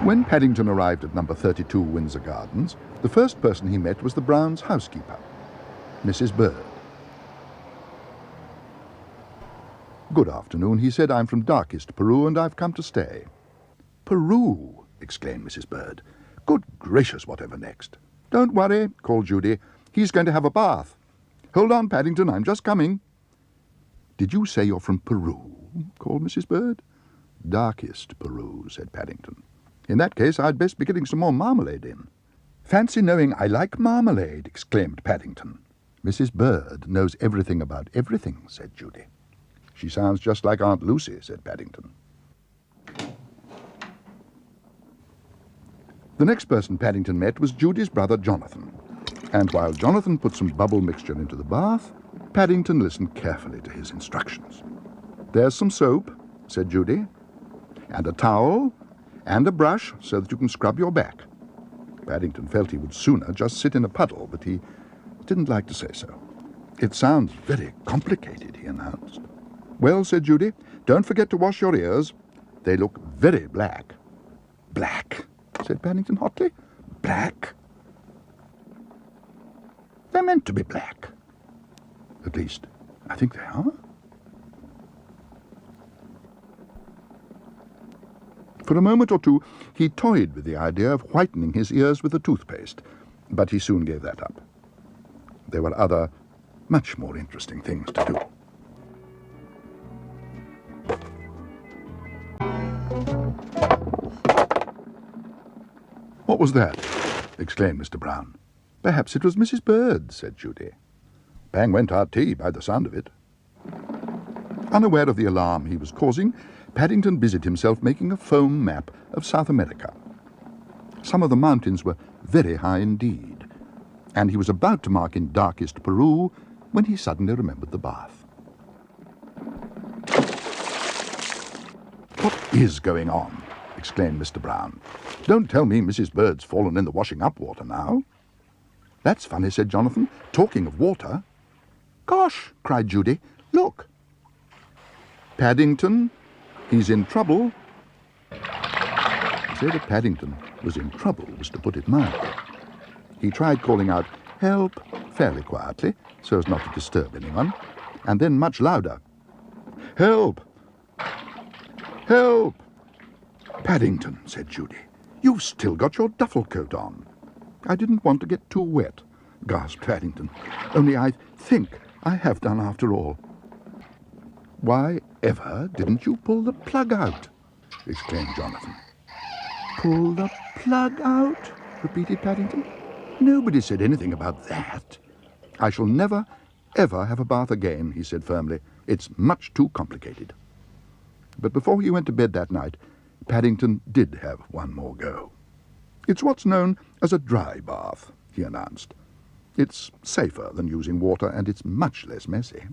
When Paddington arrived at number 32 Windsor Gardens, the first person he met was the Browns' housekeeper, Mrs. Bird. "Good afternoon," he said. "I'm from darkest Peru, and I've come to stay." "Peru!" exclaimed Mrs. Bird. "Good gracious, whatever next?" "Don't worry," called Judy. "He's going to have a bath. Hold on, Paddington, I'm just coming." "Did you say you're from Peru?" called Mrs. Bird. "Darkest Peru," said Paddington. "In that case, I'd best be getting some more marmalade in." "Fancy knowing I like marmalade," exclaimed Paddington. "Mrs. Bird knows everything about everything," said Judy. "She sounds just like Aunt Lucy," said Paddington. The next person Paddington met was Judy's brother Jonathan, and while Jonathan put some bubble mixture into the bath, Paddington listened carefully to his instructions. "There's some soap," said Judy, "and a towel, and a brush so that you can scrub your back." Paddington felt he would sooner just sit in a puddle, but he didn't like to say so. "It sounds very complicated," he announced. "Well," said Judy, "don't forget to wash your ears. They look very black." "Black?" said Paddington hotly. "Black? They're meant to be black. At least, I think they are." For a moment or two, he toyed with the idea of whitening his ears with a toothpaste, but he soon gave that up. There were other, much more interesting things to do. "What was that?" exclaimed Mr. Brown. "Perhaps it was Mrs. Bird," said Judy. "Bang went our tea by the sound of it." Unaware of the alarm he was causing, Paddington busied himself making a foam map of South America. Some of the mountains were very high indeed, and he was about to mark in darkest Peru when he suddenly remembered the bath. "What is going on?" exclaimed Mr. Brown. "Don't tell me Mrs. Bird's fallen in the washing-up water now." "That's funny," said Jonathan. "Talking of water—" "Gosh!" cried Judy. "Look!" "Paddington, he's in trouble." To say that Paddington was in trouble was to put it mildly. He tried calling out, "Help," fairly quietly, so as not to disturb anyone, and then much louder, "Help! Help!" "Paddington," said Judy, "you've still got your duffel coat on." "I didn't want to get too wet," gasped Paddington. "Only I think I have done after all." "Why ever didn't you pull the plug out?" exclaimed Jonathan. "Pull the plug out?" repeated Paddington. "Nobody said anything about that." "I shall never, ever have a bath again," he said firmly. "It's much too complicated." But before he went to bed that night, Paddington did have one more go. "It's what's known as a dry bath," he announced. "It's safer than using water, and it's much less messy."